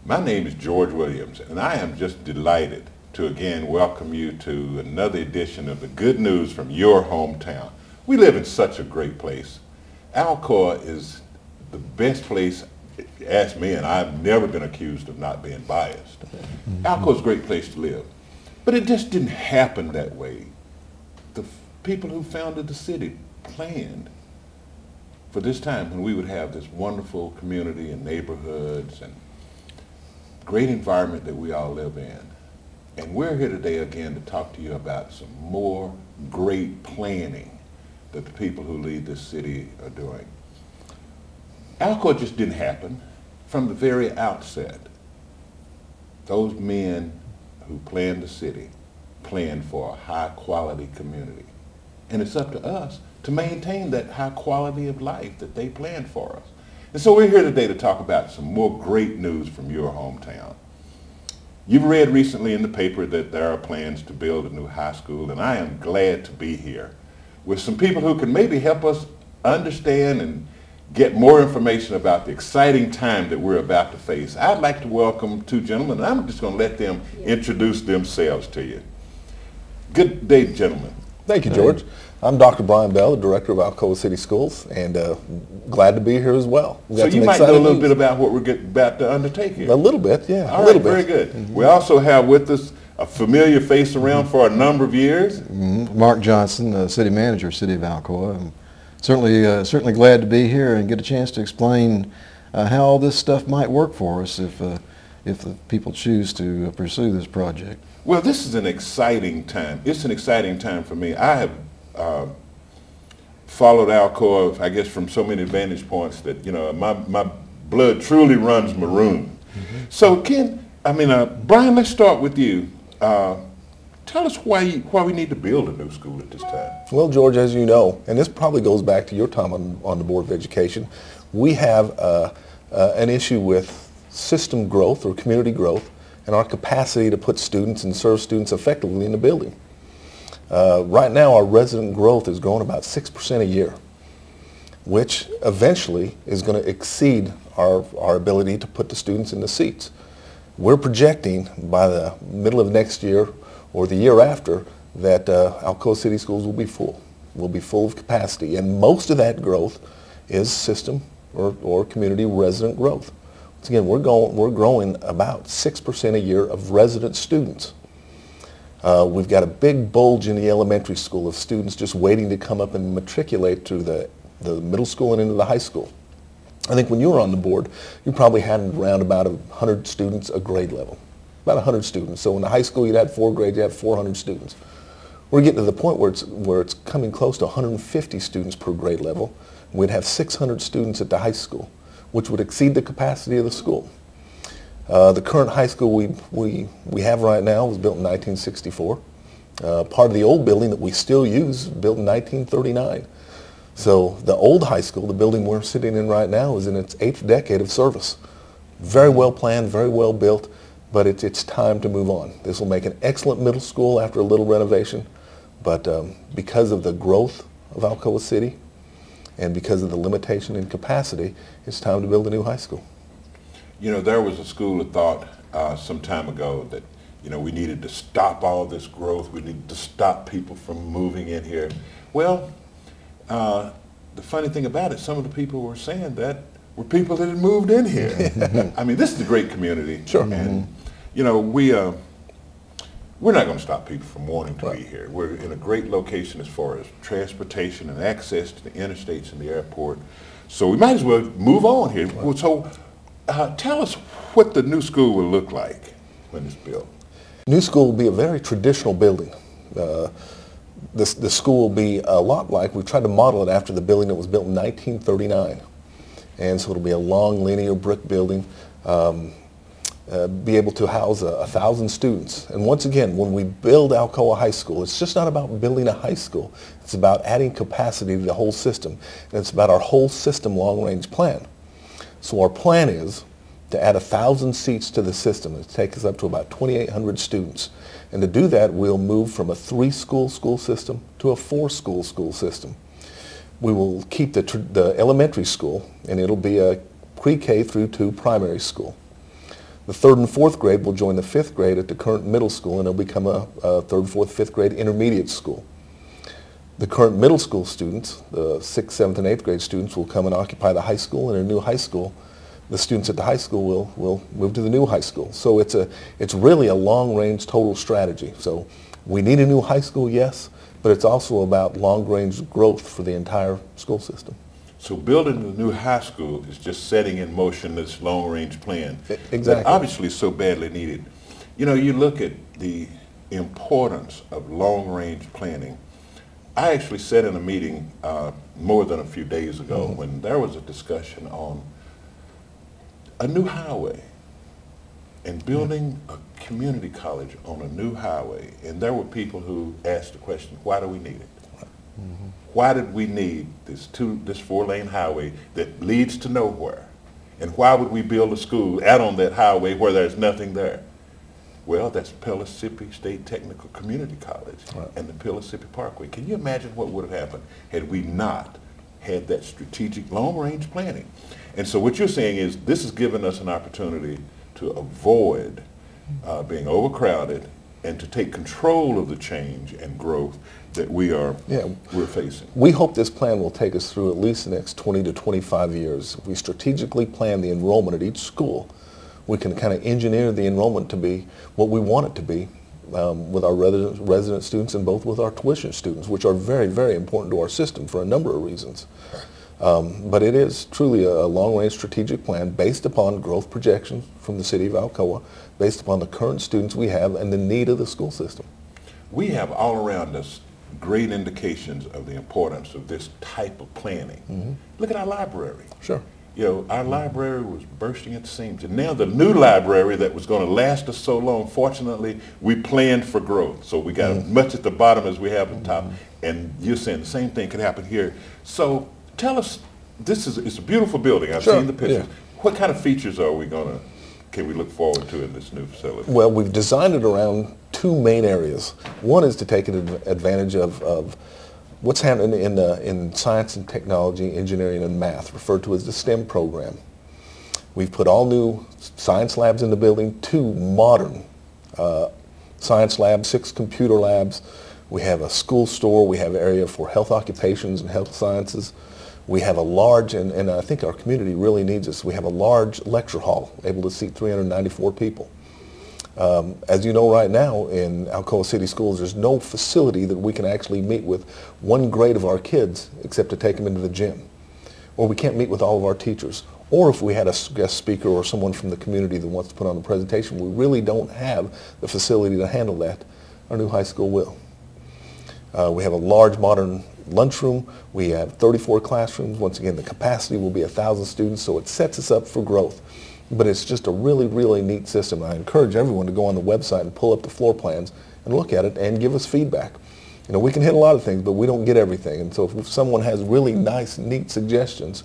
My name is George Williams, and I am just delighted to again welcome you to another edition of the good news from your hometown. We live in such a great place. Alcoa is the best place, ask me, and I've never been accused of not being biased. Alcoa is a great place to live, but it just didn't happen that way. The people who founded the city planned for this time when we would have this wonderful community and neighborhoods and great environment that we all live in. And we're here today again to talk to you about some more great planning that the people who lead this city are doing. Alcoa just didn't happen from the very outset. Those men who planned the city planned for a high quality community. And it's up to us to maintain that high quality of life that they planned for us. And so we're here today to talk about some more great news from your hometown. You've read recently in the paper that there are plans to build a new high school, and I am glad to be here with some people who can maybe help us understand and get more information about the exciting time that we're about to face. I'd like to welcome two gentlemen, and I'm just going to let them introduce themselves to you. Good day, gentlemen. Thank you, George. I'm Dr. Brian Bell, the director of Alcoa City Schools, and glad to be here as well. So you might know a little bit about what we're about to undertake here. A little bit, yeah. All right, very good. We also have with us a familiar face around for a number of years. Mark Johnson, the city manager, City of Alcoa. I'm certainly glad to be here and get a chance to explain how all this stuff might work for us if the people choose to pursue this project. Well, this is an exciting time. It's an exciting time for me. I have followed Alcoa, I guess, from so many vantage points that, you know, my blood truly runs maroon. So Brian, let's start with you. Tell us why we need to build a new school at this time. Well, George, as you know, and this probably goes back to your time on the Board of Education, we have an issue with system growth or community growth and our capacity to put students and serve students effectively in the building. Right now, our resident growth is growing about 6% a year, which eventually is going to exceed our ability to put the students in the seats. We're projecting by the middle of next year or the year after that Alcoa City Schools will be full of capacity, and most of that growth is system or community resident growth. Once again, we're growing about 6% a year of resident students. We've got a big bulge in the elementary school of students just waiting to come up and matriculate through the middle school and into the high school. I think when you were on the board, you probably had around about 100 students a grade level, about 100 students. So in the high school, you'd had 4 grades, you had 400 students. We're getting to the point where it's coming close to 150 students per grade level. We'd have 600 students at the high school, which would exceed the capacity of the school. The current high school we have right now was built in 1964. Part of the old building that we still use, built in 1939. So the old high school, the building we're sitting in right now, is in its 8th decade of service. Very well planned, very well built, but it's time to move on. This will make an excellent middle school after a little renovation, but because of the growth of Alcoa City and because of the limitation in capacity, it's time to build a new high school. You know, there was a school of thought some time ago that, you know, we needed to stop all this growth. We needed to stop people from moving in here. Well, the funny thing about it, some of the people were saying that were people that had moved in here. I mean, this is a great community. Sure. And, you know, we're not going to stop people from wanting to be here. We're in a great location as far as transportation and access to the interstates and the airport. So we might as well move on here. So tell us what the new school will look like when it's built. New school will be a very traditional building. The school will be a lot like, we've tried to model it after the building that was built in 1939. And so it'll be a long linear brick building, be able to house 1,000 students. And once again, when we build Alcoa High School, it's just not about building a high school. It's about adding capacity to the whole system. And it's about our whole system long-range plan. So our plan is to add 1,000 seats to the system. It'll take us up to about 2,800 students. And to do that, we'll move from a 3-school school system to a 4-school school system. We will keep the elementary school, and it'll be a pre-K through 2 primary school. The 3rd and 4th grade will join the 5th grade at the current middle school, and it'll become a 3rd, 4th, 5th grade intermediate school. The current middle school students, the 6th, 7th, and 8th grade students, will come and occupy the high school, and in a new high school, the students at the high school will move to the new high school. So it's really a long-range total strategy. So we need a new high school, yes, but it's also about long-range growth for the entire school system. So building the new high school is just setting in motion this long-range plan Exactly. that obviously is so badly needed. You know, you look at the importance of long-range planning. I actually sat in a meeting more than a few days ago when there was a discussion on a new highway and building a community college on a new highway. And there were people who asked the question, why do we need it? Why did we need this 4-lane highway that leads to nowhere? And why would we build a school out on that highway where there's nothing there? Well, that's Pellissippi State Technical Community College and the Pellissippi Parkway. Can you imagine what would have happened had we not had that strategic long-range planning? And so what you're saying is this has given us an opportunity to avoid being overcrowded and to take control of the change and growth that we're facing. We hope this plan will take us through at least the next 20 to 25 years. If we strategically plan the enrollment at each school, we can kind of engineer the enrollment to be what we want it to be with our resident students and both with our tuition students, which are very, very important to our system for a number of reasons. But it is truly a long-range strategic plan based upon growth projections from the city of Alcoa, based upon the current students we have and the need of the school system. We have all around us great indications of the importance of this type of planning. Look at our library. Sure. You know, our library was bursting at the seams. And now the new library that was going to last us so long, fortunately, we planned for growth. So we got as much at the bottom as we have at the top. And you're saying the same thing could happen here. So tell us, it's a beautiful building. I've seen the pictures. Yeah. What kind of features can we look forward to in this new facility? Well, we've designed it around 2 main areas. One is to take advantage of what's happening in science and technology, engineering, and math, referred to as the STEM program. We've put all new science labs in the building, 2 modern science labs, 6 computer labs. We have a school store. We have an area for health occupations and health sciences. We have a large, and I think our community really needs this, we have a large lecture hall able to seat 394 people. As you know right now in Alcoa City Schools, there's no facility that we can actually meet with 1 grade of our kids except to take them into the gym. Or we can't meet with all of our teachers. Or if we had a guest speaker or someone from the community that wants to put on a presentation, we really don't have the facility to handle that. Our new high school will. We have a large modern lunchroom. We have 34 classrooms. Once again, the capacity will be 1,000 students, so it sets us up for growth. But it's just a really, really neat system. I encourage everyone to go on the website and pull up the floor plans and look at it and give us feedback. You know, we can hit a lot of things, but we don't get everything. And so if someone has really nice, neat suggestions,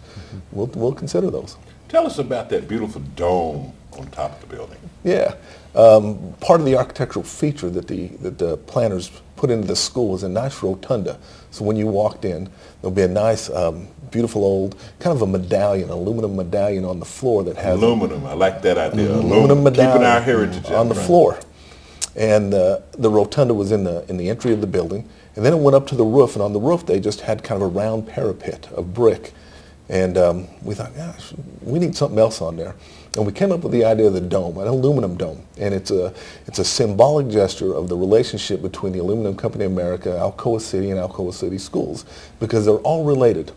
we'll consider those. Tell us about that beautiful dome on top of the building. Yeah. Part of the architectural feature that the planners put into the school was a nice rotunda. So when you walked in, there'll be a nice, beautiful old, kind of a medallion, aluminum medallion on the floor that has... Aluminum, I like that idea. Aluminum medallion keeping our heritage on the floor. And the rotunda was in the entry of the building. And then it went up to the roof, and on the roof they just had kind of a round parapet of brick. And we thought, gosh, we need something else on there. And we came up with the idea of the dome, an aluminum dome. And it's a symbolic gesture of the relationship between the Aluminum Company of America, Alcoa City, and Alcoa City Schools, because they're all related.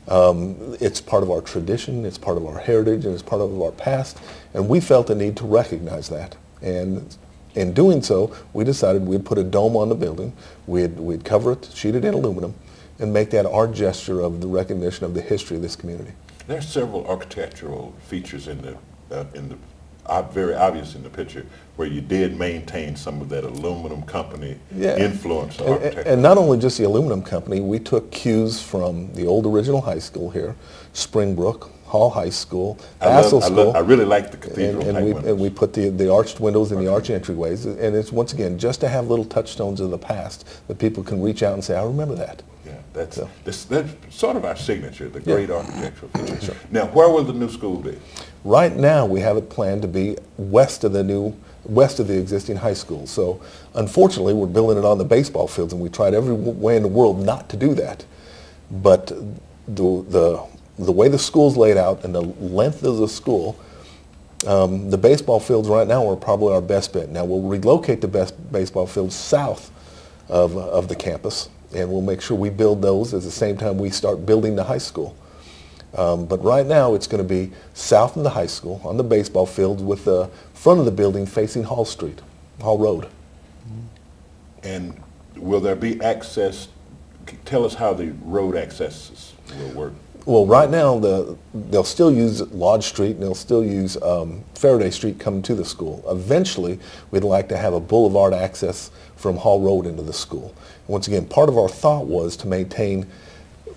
It's part of our tradition, it's part of our heritage, and it's part of our past. And we felt the need to recognize that. And in doing so, we decided we'd put a dome on the building, we'd cover it, sheet it in aluminum, and make that our gesture of the recognition of the history of this community. There are several architectural features in the very obvious in the picture where you did maintain some of that aluminum company influence of architecture. And not only just the aluminum company, we took cues from the old original high school here, Springbrook, Hall High School, I School. I really like the cathedral type windows. And we put the arched windows and the arch entryways, and it's once again just to have little touchstones of the past that people can reach out and say, I remember that. Yeah, that's sort of our signature, the great architectural feature. Sure. Now, where will the new school be? Right now, we have it planned to be west of the existing high school. So, unfortunately, we're building it on the baseball fields, and we tried every way in the world not to do that. But the way the school's laid out and the length of the school, the baseball fields right now are probably our best bet. Now we'll relocate the best baseball fields south of the campus, and we'll make sure we build those at the same time we start building the high school. But right now it's going to be south of the high school on the baseball fields with the front of the building facing Hall Road. And will there be access? Tell us how the road accesses will work. Well, right now, they'll still use Lodge Street and they'll still use Faraday Street coming to the school. Eventually, we'd like to have a boulevard access from Hall Road into the school. Once again, part of our thought was to maintain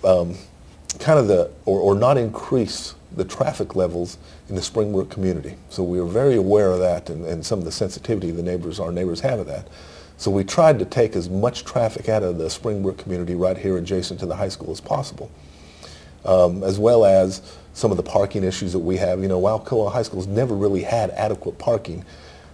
kind of or not increase the traffic levels in the Springbrook community. So we were very aware of that and some of the sensitivity our neighbors have of that. So we tried to take as much traffic out of the Springbrook community right here adjacent to the high school as possible. As well as some of the parking issues that we have. You know, Alcoa High School's never really had adequate parking.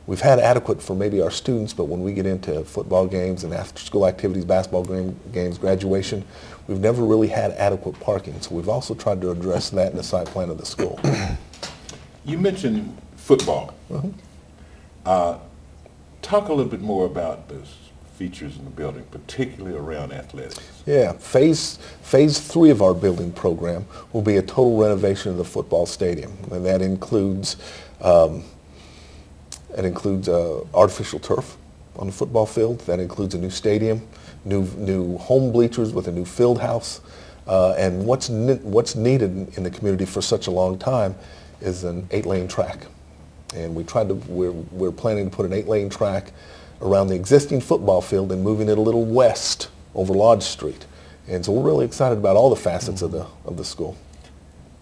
We've had adequate for maybe our students, but when we get into football games and after-school activities, basketball games, graduation, we've never really had adequate parking. So we've also tried to address that in the site plan of the school. You mentioned football. Talk a little bit more about this. Features in the building, particularly around athletics. Yeah, phase 3 of our building program will be a total renovation of the football stadium, and that includes artificial turf on the football field. That includes a new stadium, new home bleachers with a new field house, and what's needed in the community for such a long time is an 8-lane track, and we're planning to put an 8-lane track around the existing football field and moving it a little west over Lodge Street. And so we're really excited about all the facets of the school.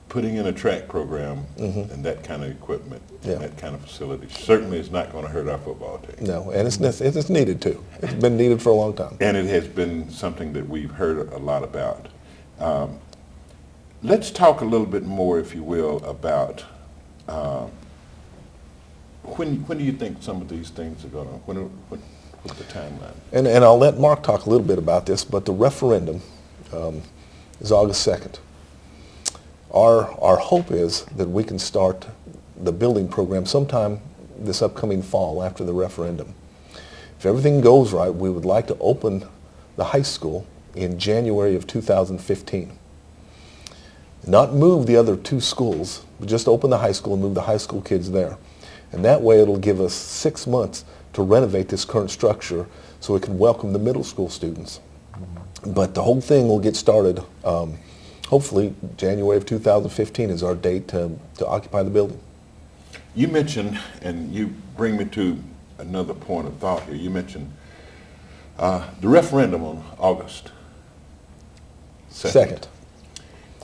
Putting in a track program and that kind of equipment, and that kind of facility certainly is not going to hurt our football team. No, and it's needed too. It's been needed for a long time. And it has been something that we've heard a lot about. Let's talk a little bit more, if you will, about when do you think some of these things are going to, what's the timeline? And I'll let Mark talk a little bit about this, but the referendum is August 2nd. Our hope is that we can start the building program sometime this upcoming fall after the referendum. If everything goes right, we would like to open the high school in January of 2015. Not move the other 2 schools, but just open the high school and move the high school kids there. And that way it'll give us 6 months to renovate this current structure so we can welcome the middle school students. But the whole thing will get started, hopefully January of 2015 is our date to occupy the building. You mentioned, and you bring me to another point of thought here, you mentioned the referendum on August 2nd.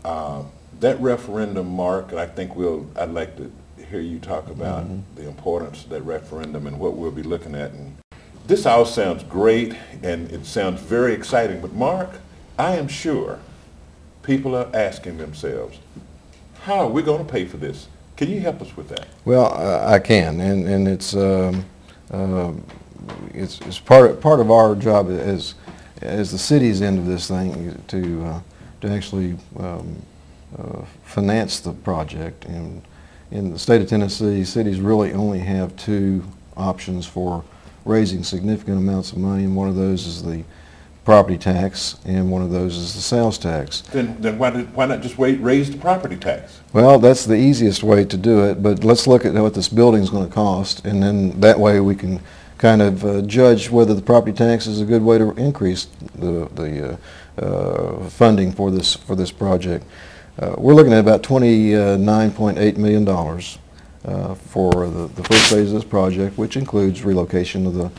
That referendum, Mark, and I think I'd like to hear you talk about the importance of that referendum and what we'll be looking at. And this all sounds great and it sounds very exciting, but Mark, I am sure people are asking themselves, how are we going to pay for this? Can you help us with that? Well, I can, and it's part of our job as the city's end of this thing to actually finance the project. And in the state of Tennessee, cities really only have 2 options for raising significant amounts of money, and one of those is the property tax, and one of those is the sales tax. Then why not just raise the property tax? Well, that's the easiest way to do it, but let's look at what this building is going to cost, and then that way we can kind of judge whether the property tax is a good way to increase the funding for this project. We're looking at about $29.8 million for the first phase of this project, which includes relocation of the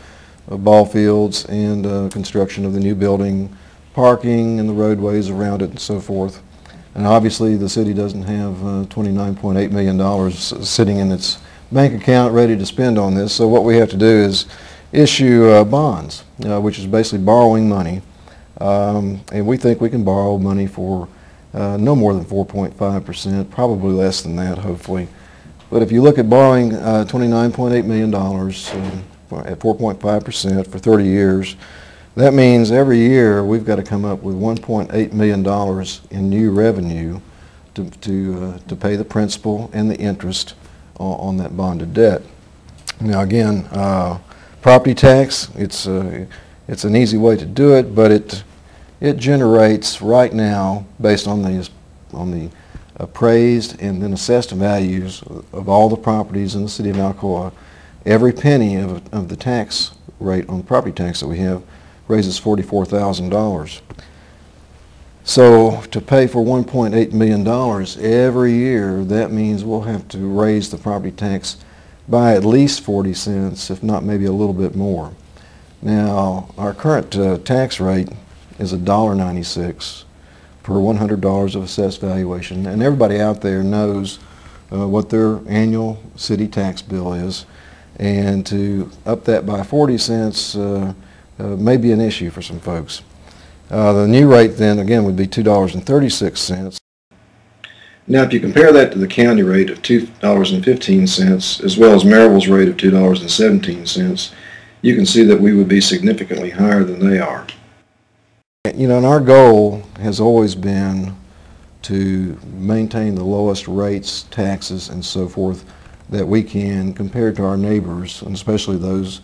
ball fields and construction of the new building, parking and the roadways around it and so forth. And obviously the city doesn't have $29.8 million sitting in its bank account ready to spend on this. So what we have to do is issue bonds, which is basically borrowing money. And we think we can borrow money for no more than 4.5%, probably less than that, hopefully. But if you look at borrowing $29.8 million at 4.5% for 30 years, that means every year we've got to come up with $1.8 million in new revenue to pay the principal and the interest on that bonded debt. Now again, property tax, it's an easy way to do it, but it generates right now, based on the appraised and then assessed values of all the properties in the city of Alcoa, every penny of the tax rate on the property tax that we have raises $44,000. So to pay for $1.8 million every year, that means we'll have to raise the property tax by at least 40 cents, if not maybe a little bit more. Now, our current tax rate is $1.96 per $100 of assessed valuation, and everybody out there knows what their annual city tax bill is, and to up that by 40 cents may be an issue for some folks. The new rate then again would be $2.36. Now if you compare that to the county rate of $2.15 as well as Maryville's rate of $2.17, you can see that we would be significantly higher than they are. You know, and our goal has always been to maintain the lowest rates, taxes, and so forth that we can compared to our neighbors, and especially those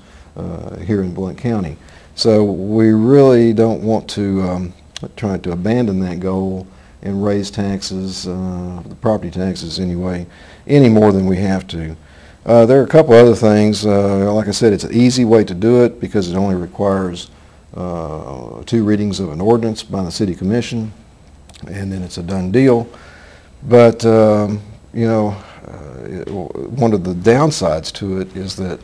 here in Blount County. So we really don't want to try to abandon that goal and raise taxes, the property taxes anyway, any more than we have to. There are a couple other things. Like I said, it's an easy way to do it because it only requires 2 readings of an ordinance by the City Commission, and then it's a done deal. But you know, one of the downsides to it is that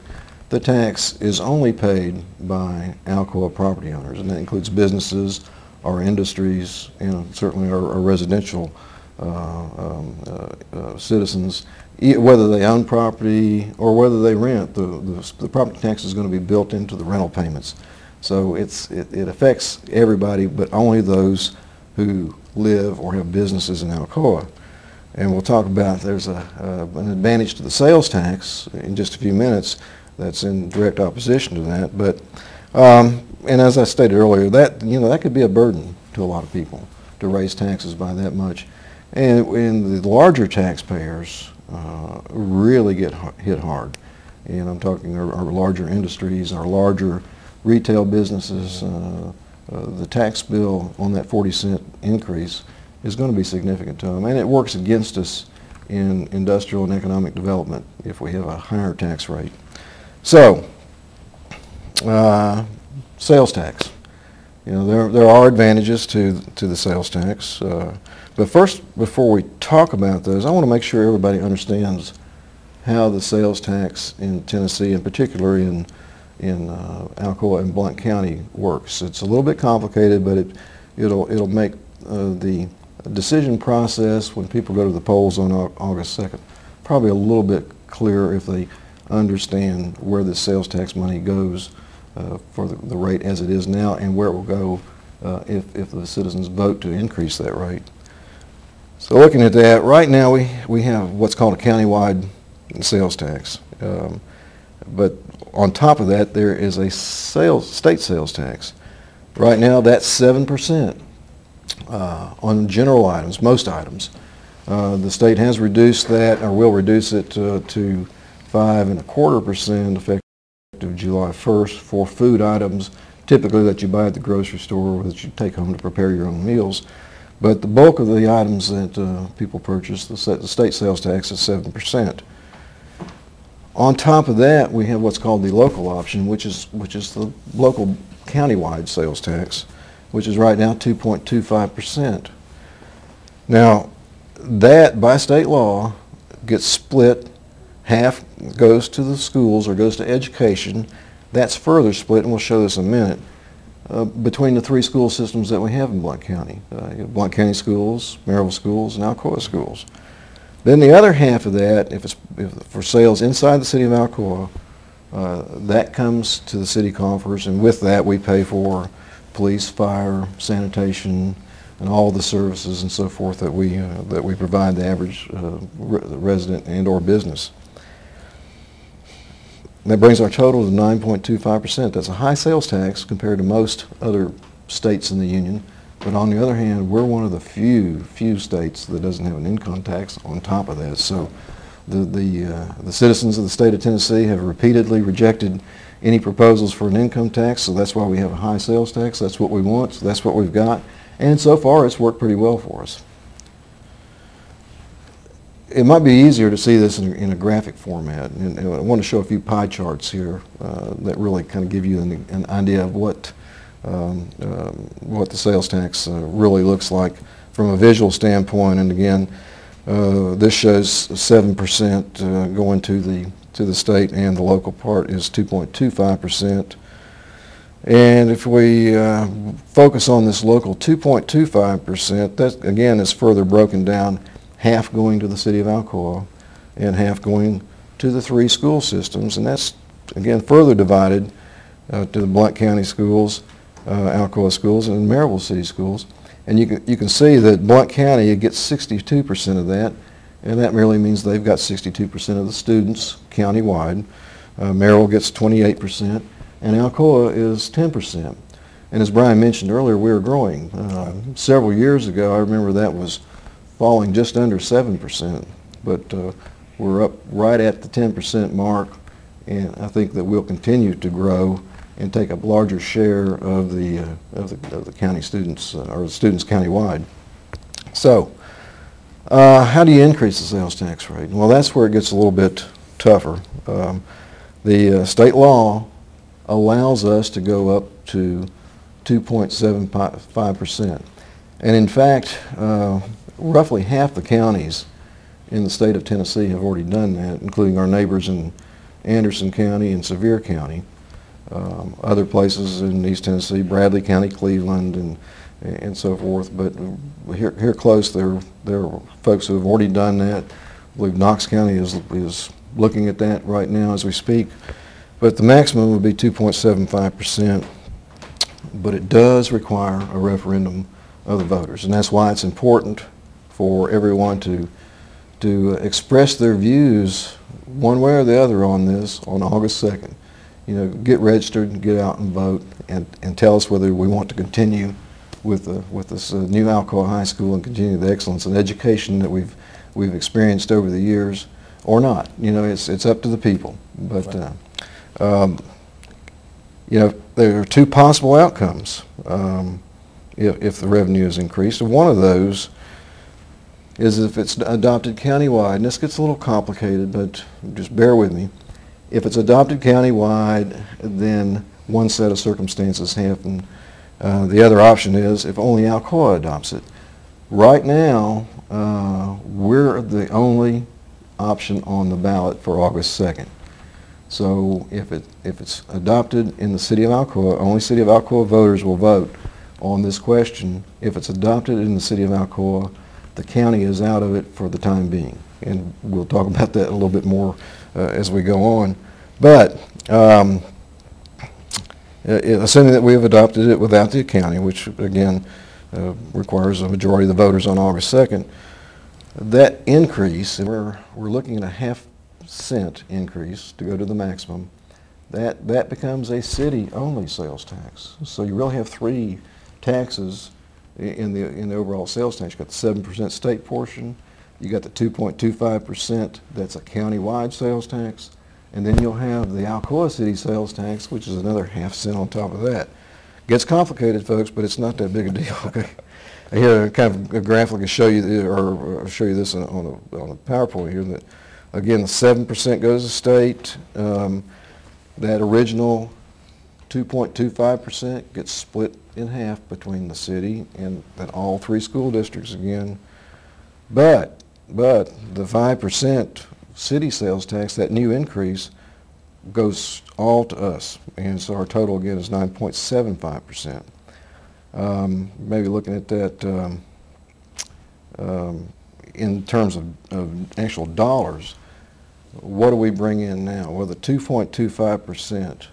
the tax is only paid by Alcoa property owners, and that includes businesses, our industries, and certainly our residential citizens, whether they own property or whether they rent. The property tax is going to be built into the rental payments. So it affects everybody, but only those who live or have businesses in Alcoa. And we'll talk about there's an advantage to the sales tax in just a few minutes that's in direct opposition to that. But and as I stated earlier, that could be a burden to a lot of people to raise taxes by that much. And the larger taxpayers really get hit hard. And I'm talking our larger industries, our larger retail businesses. The tax bill on that 40-cent increase is going to be significant to them, and it works against us in industrial and economic development if we have a higher tax rate. So, sales tax. You know, there are advantages to the sales tax, but first, before we talk about those, I want to make sure everybody understands how the sales tax in Tennessee, in particular in Alcoa and Blount County, works. It's a little bit complicated, but it'll make the decision process when people go to the polls on August 2nd probably a little bit clearer if they understand where the sales tax money goes for the rate as it is now, and where it will go if the citizens vote to increase that rate. So looking at that, right now we have what's called a countywide sales tax. But on top of that, there is a state sales tax. Right now, that's 7% on general items, most items. The state has reduced that, or will reduce it to 5.25% effective July 1st for food items, typically that you buy at the grocery store or that you take home to prepare your own meals. But the bulk of the items that people purchase, the state sales tax is 7%. On top of that, we have what's called the local option, which is the local countywide sales tax, which is right now 2.25%. Now, that by state law gets split. Half goes to the schools or goes to education. That's further split, and we'll show this in a minute. between the three school systems that we have in Blount County. Blount County schools, Maryville schools, and Alcoa schools. Then the other half of that, if for sales inside the city of Alcoa, that comes to the city coffers, and with that we pay for police, fire, sanitation, and all the services and so forth that we provide the average resident and or business. That brings our total to 9.25%. That's a high sales tax compared to most other states in the union. But on the other hand, we're one of the few states that doesn't have an income tax on top of that. So the citizens of the state of Tennessee have repeatedly rejected any proposals for an income tax, so that's why we have a high sales tax. That's what we want, so that's what we've got. And so far, it's worked pretty well for us. It might be easier to see this in a graphic format, and I want to show a few pie charts here that really kind of give you an idea of what the sales tax really looks like from a visual standpoint. And again, this shows 7% going to the state, and the local part is 2.25%. And if we focus on this local 2.25%, that again is further broken down, half going to the city of Alcoa and half going to the three school systems, and that's again further divided to the Blount County schools, Alcoa schools, and Maryville City Schools. And you can see that Blount County gets 62% of that, and that merely means they've got 62% of the students countywide. Maryville gets 28%, and Alcoa is 10%. And as Brian mentioned earlier, we were growing. Several years ago, I remember that was falling just under 7%, but we're up right at the 10% mark, and I think that we'll continue to grow and take a larger share of the county students, or the students countywide. So, how do you increase the sales tax rate? Well, that's where it gets a little bit tougher. The state law allows us to go up to 2.75%, and in fact, roughly half the counties in the state of Tennessee have already done that, including our neighbors in Anderson County and Sevier County. Other places in East Tennessee, Bradley County, Cleveland, and so forth. But here close, there are folks who have already done that. I believe Knox County is looking at that right now as we speak. But the maximum would be 2.75%. But it does require a referendum of the voters, and that's why it's important for everyone to express their views one way or the other on this on August 2nd. You know, get registered, get out and vote, and tell us whether we want to continue with this new Alcoa High School and continue the excellence in education that we've experienced over the years, or not. You know, it's up to the people. But you know, there are two possible outcomes if the revenue is increased. And one of those is if it's adopted countywide, and this gets a little complicated, but just bear with me. If it's adopted countywide, then one set of circumstances happen. The other option is if only Alcoa adopts it. Right now, we're the only option on the ballot for August 2nd. So if it's adopted in the city of Alcoa, only city of Alcoa voters will vote on this question. If it's adopted in the city of Alcoa, the county is out of it for the time being. And we'll talk about that a little bit more as we go on. But assuming that we have adopted it without the county, which again requires a majority of the voters on August 2nd, that increase, and we're looking at a half-cent increase to go to the maximum, that becomes a city-only sales tax. So you really have three taxes in the overall sales tax. You've got the 7% state portion, you got the 2.25% that's a county-wide sales tax, and then you'll have the Alcoa City sales tax, which is another half-cent on top of that. Gets complicated, folks, but it's not that big a deal. Okay, here kind of a graphic to show you, or show you this on the PowerPoint here. That again, the 7% goes to state. That original 2.25% gets split in half between the city and all three school districts again. But the 5% city sales tax, that new increase, goes all to us, and so our total again is 9.75%. Maybe looking at that in terms of actual dollars, what do we bring in now? Well, the 2.25%,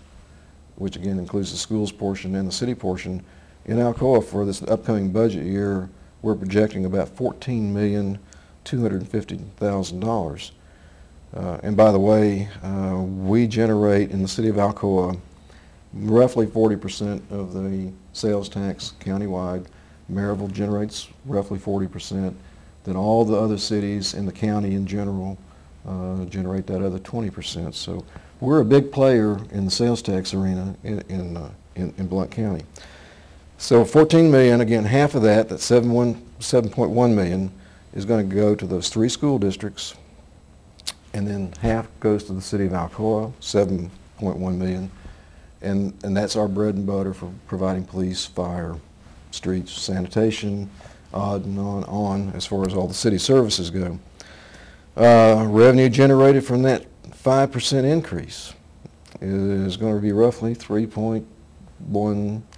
which again includes the schools portion and the city portion, in Alcoa for this upcoming budget year, we're projecting about $14,250,000. And by the way, we generate in the city of Alcoa roughly 40% of the sales tax countywide. Maryville generates roughly 40%. Then all the other cities in the county in general generate that other 20%. So we're a big player in the sales tax arena in Blount County. So 14 million, again, half of that, that's 7.1 million, is going to go to those 3 school districts, and then half goes to the city of Alcoa, 7.1 million, and that's our bread and butter for providing police, fire, streets, sanitation, and on as far as all the city services go. Revenue generated from that 5% increase is going to be roughly a little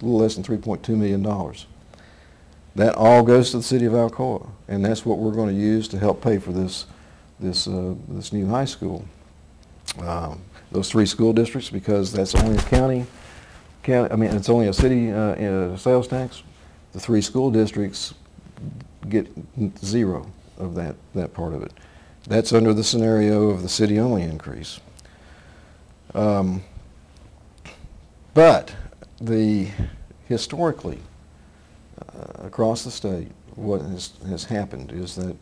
less than $3.2 million. That all goes to the city of Alcoa, and that's what we're going to use to help pay for this new high school. Those 3 school districts, because that's only a county, it's only a city sales tax. The 3 school districts get 0 of that part of it. That's under the scenario of the city-only increase. But historically, across the state, what has happened is that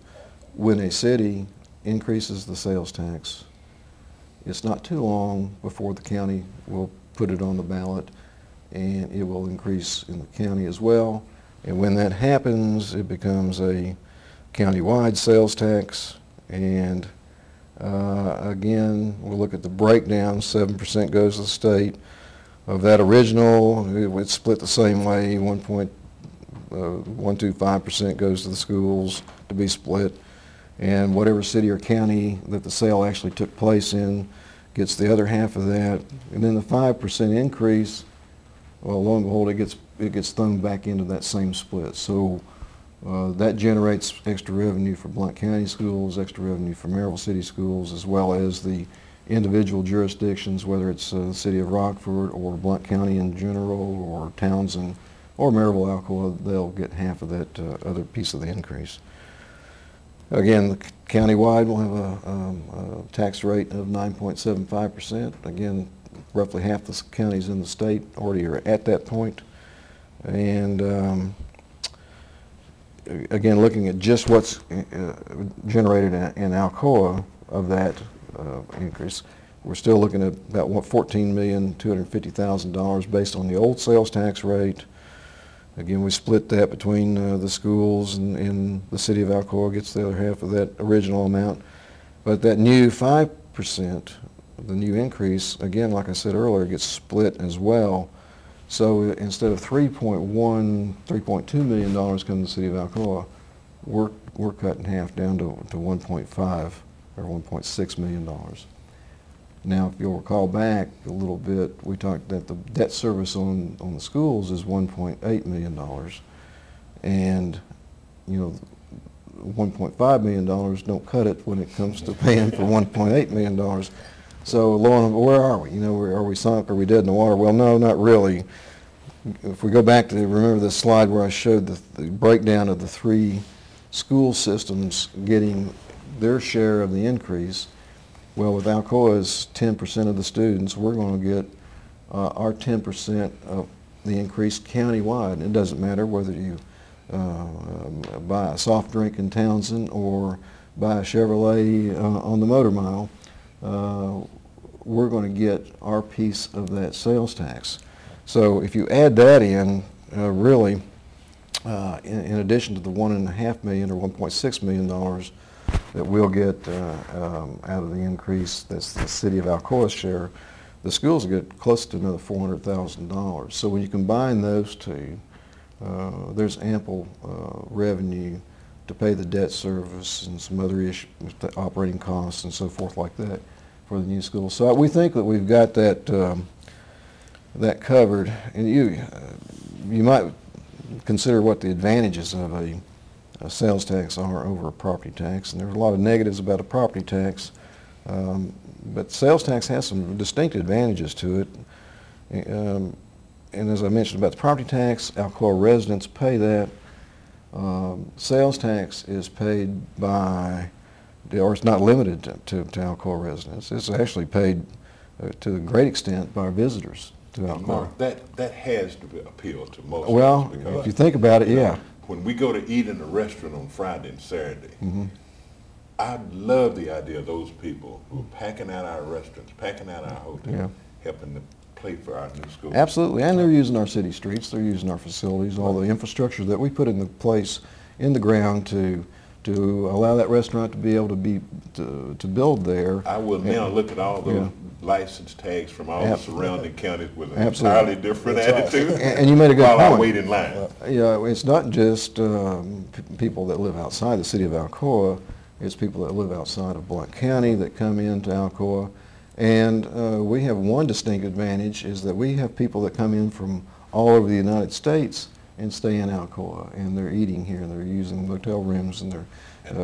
when a city increases the sales tax, it's not too long before the county will put it on the ballot, and it will increase in the county as well. And when that happens, it becomes a county-wide sales tax. And again, we'll look at the breakdown. 7% goes to the state. Of that original, it's split the same way. 1.125% goes to the schools to be split. And whatever city or county that the sale actually took place in gets the other half of that. And then the 5% increase, well, lo and behold, it gets thrown back into that same split. So that generates extra revenue for Blount County schools, extra revenue for Maryville City schools, as well as the individual jurisdictions, whether it's the city of Rockford or Blount County in general, or Townsend or Maryville Alcoa, they'll get half of that other piece of the increase. Again, countywide will have a tax rate of 9.75%. Again, roughly half the counties in the state already are at that point. And again, looking at just what's generated in Alcoa of that increase, we're still looking at about $14,250,000 based on the old sales tax rate. Again, we split that between the schools, and the city of Alcoa gets the other half of that original amount. But that new 5%, the new increase, again, like I said earlier, gets split as well. So instead of $3.2 million coming to the city of Alcoa, we're cut in half down to 1.5 or $1.6 million. Now, if you'll recall back a little bit, we talked that the debt service on the schools is $1.8 million, and $1.5 million don't cut it when it comes to paying for $1.8 million. So, where are we? Are we sunk? Are we dead in the water? Well, no, not really. If we go back to remember the slide where I showed the breakdown of the 3 school systems getting their share of the increase. Well, with Alcoa's 10% of the students, we're going to get our 10% of the increase countywide. It doesn't matter whether you buy a soft drink in Townsend or buy a Chevrolet on the Motor Mile. We're going to get our piece of that sales tax. So if you add that in, really, in addition to the $1.5 million or $1.6 million that we'll get out of the increase, that's the city of Alcoa's share, the schools will get close to another $400,000. So when you combine those two, there's ample revenue to pay the debt service and some other issues, operating costs and so forth like that, for the new school. So we think that we've got that that covered. And you might consider what the advantages of a sales tax are over a property tax, and there's a lot of negatives about a property tax, but sales tax has some distinct advantages to it. And as I mentioned about the property tax, Alcoa residents pay that. Sales tax is paid by, or it's not limited to Alcoa residents. It's actually paid to a great extent by visitors to Alcoa. Mark, that has to appeal to most well, of us. if you think about it, yeah. When we go to eat in a restaurant on Friday and Saturday, I love the idea of those people who are packing out our restaurants, packing out our hotels, helping to pay for our new school. Absolutely, and they're using our city streets, they're using our facilities, all the infrastructure that we put in the place, in the ground to allow that restaurant to be able to build there. I will now look at all those license tags from all the surrounding counties with an Absolutely. entirely different attitude. And you made a good while point. I wait in line. Yeah, it's not just people that live outside the city of Alcoa, it's people that live outside of Blount County that come into Alcoa. And we have one distinct advantage is that we have people that come in from all over the United States and stay in Alcoa, and they're eating here, and they're using motel rooms, and they're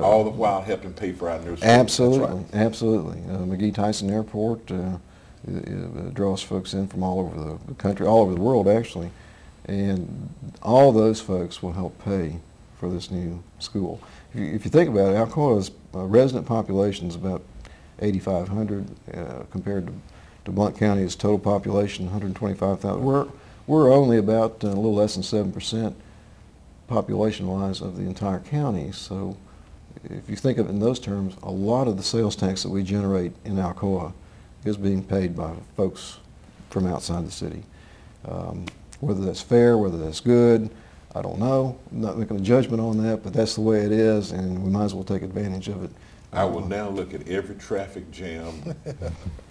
all the while helping pay for our new school. Absolutely, right. Absolutely. McGee Tyson Airport draws folks in from all over the country, all over the world actually, and all those folks will help pay for this new school. If you think about it, Alcoa's resident population is about 8,500 compared to Blount County's total population, 125,000. We're only about a little less than 7% population-wise of the entire county. So if you think of it in those terms, a lot of the sales tax that we generate in Alcoa is being paid by folks from outside the city. Whether that's fair, whether that's good, I don't know. I'm not making a judgment on that, but that's the way it is, and we might as well take advantage of it. I will now look at every traffic jam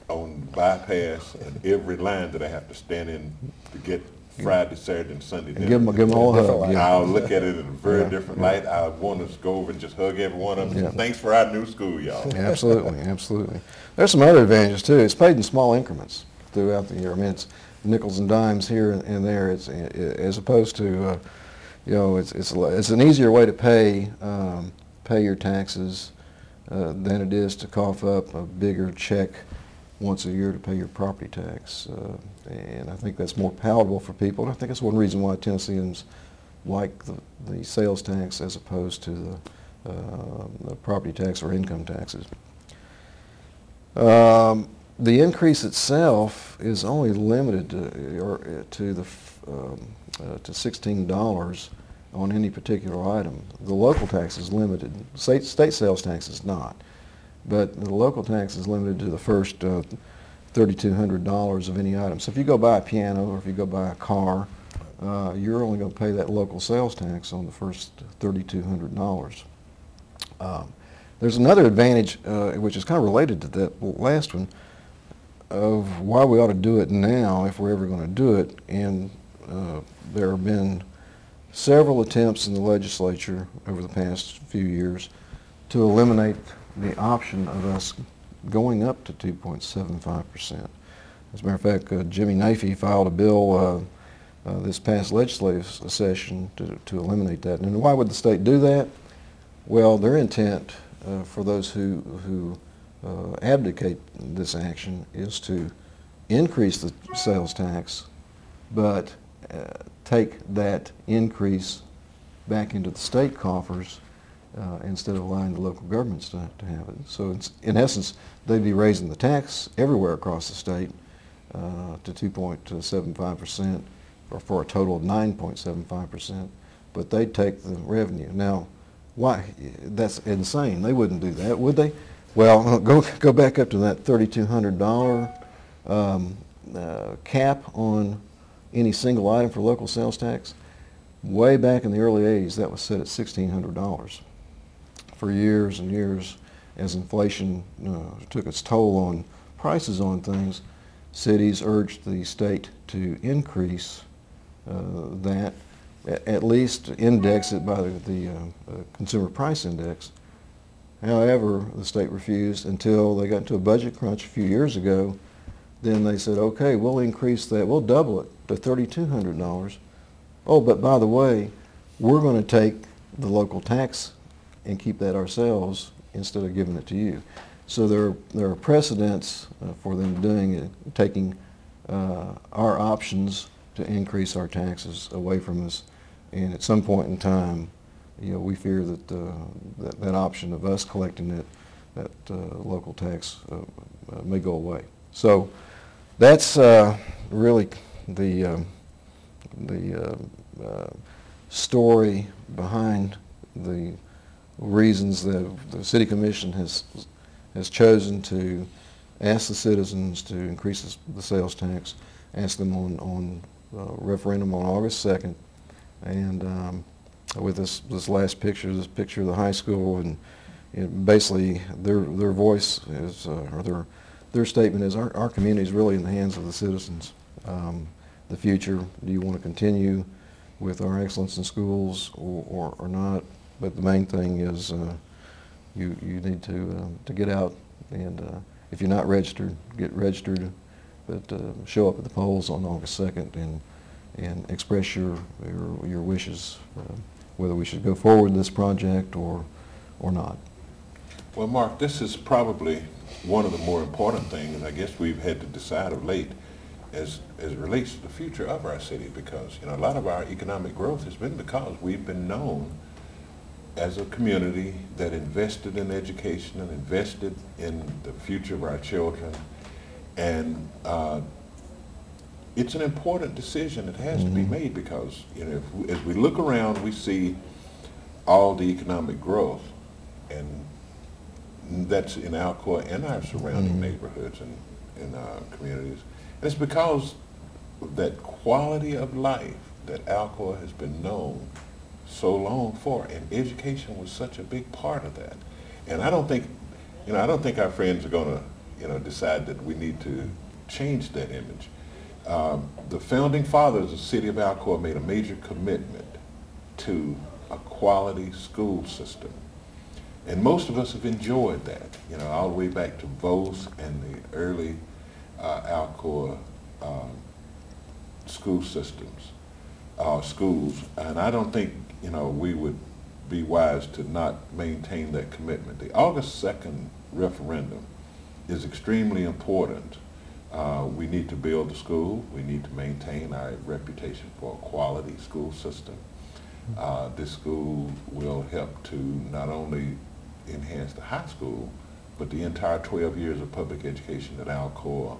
on bypass and every line that I have to stand in to get Friday, Saturday, and Sunday. And give them all a hug. Yeah. I'll look at it in a very different light. I want to go over and just hug every one of them. Yeah. Thanks for our new school, y'all. Absolutely, absolutely. There's some other advantages too. It's paid in small increments throughout the year. I mean, it's nickels and dimes here and there. It's as opposed to, it's an easier way to pay your taxes than it is to cough up a bigger check once a year to pay your property tax. And I think that's more palatable for people. And I think that's one reason why Tennesseans like the sales tax as opposed to the property tax or income taxes. The increase itself is only limited to $16 on any particular item. The local tax is limited. State sales tax is not. But the local tax is limited to the first $3,200 of any item. So if you go buy a piano or if you go buy a car, you're only going to pay that local sales tax on the first $3,200. There's another advantage, which is kind of related to that last one, of why we ought to do it now if we're ever going to do it. And there have been several attempts in the legislature over the past few years to eliminate the option of us going up to 2.75%. As a matter of fact, Jimmy Nafee filed a bill this past legislative session to eliminate that. And why would the state do that? Well, their intent for those who abdicate this action is to increase the sales tax, but take that increase back into the state coffers instead of allowing the local governments to have it. So it's, in essence, they'd be raising the tax everywhere across the state to 2.75%, or for a total of 9.75%, but they'd take the revenue. Now, why? That's insane. They wouldn't do that, would they? Well, go back up to that $3,200 cap on any single item for local sales tax. Way back in the early 80s, that was set at $1,600. For years and years, as inflation took its toll on prices on things, cities urged the state to increase that, at least index it by the Consumer Price Index. However, the state refused until they got into a budget crunch a few years ago. Then they said, okay, we'll increase that, we'll double it to $3,200. Oh, but by the way, we're going to take the local tax and keep that ourselves instead of giving it to you. So there are precedents for them doing it, taking our options to increase our taxes away from us. And at some point in time, we fear that that option of us collecting that local tax may go away. So that's really the story behind the reasons that the City Commission has chosen to ask the citizens to increase the sales tax, ask them on referendum on August 2nd, and with this last picture, this picture of the high school, and basically their voice is, or their statement is, our community is really in the hands of the citizens. The future, do you want to continue with our excellence in schools or not? But the main thing is you need to get out, and if you're not registered, get registered, but show up at the polls on August 2nd and express your wishes, whether we should go forward with this project or not. Well, Mark, this is probably one of the more important things I guess we've had to decide of late as it relates to the future of our city, because a lot of our economic growth has been because we've been known as a community that invested in education and invested in the future of our children. And it's an important decision that has to be made, because as we look around, we see all the economic growth, and that's in Alcoa and our surrounding neighborhoods and communities. And it's because of that quality of life that Alcoa has been known so long for, and education was such a big part of that. And I don't think our friends are going to decide that we need to change that image. The founding fathers of the city of Alcoa made a major commitment to a quality school system, and most of us have enjoyed that, all the way back to Vos and the early Alcoa school systems, schools. And I don't think we would be wise to not maintain that commitment. The August 2nd referendum is extremely important. We need to build the school. We need to maintain our reputation for a quality school system. This school will help to not only enhance the high school, but the entire 12 years of public education that Alcoa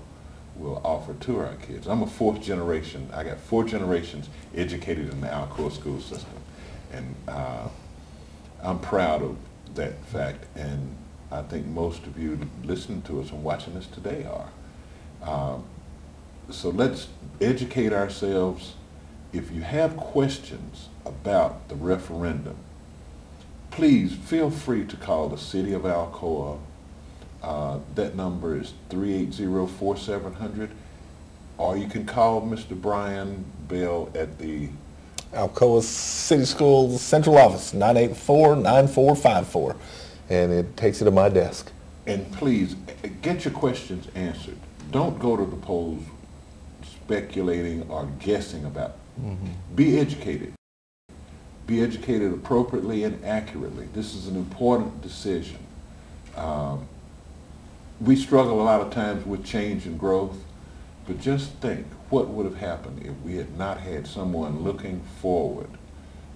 will offer to our kids. I'm a fourth generation. I got 4 generations educated in the Alcoa school system. And I'm proud of that fact, and I think most of you listening to us and watching us today are. So let's educate ourselves. If you have questions about the referendum, please feel free to call the City of Alcoa. That number is 380-4700, or you can call Mr. Brian Bell at the Alcoa City Schools Central Office, 984-9454, and it takes it to my desk. And please, get your questions answered. Don't go to the polls speculating or guessing about it. Be educated. Be educated appropriately and accurately. This is an important decision. We struggle a lot of times with change and growth, but just think what would have happened if we had not had someone looking forward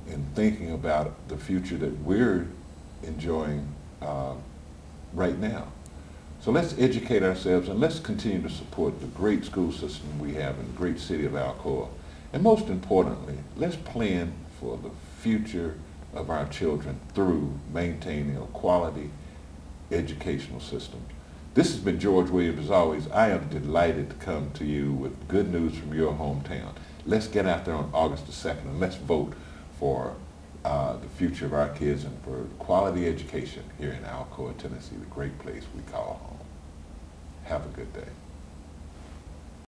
and thinking about the future that we're enjoying right now. So let's educate ourselves, and let's continue to support the great school system we have in the great city of Alcoa. And most importantly, let's plan for the future of our children through maintaining a quality educational system. This has been George Williams. As always, I am delighted to come to you with good news from your hometown. Let's get out there on August the 2nd, and let's vote for the future of our kids and for quality education here in Alcoa, Tennessee, the great place we call home. Have a good day.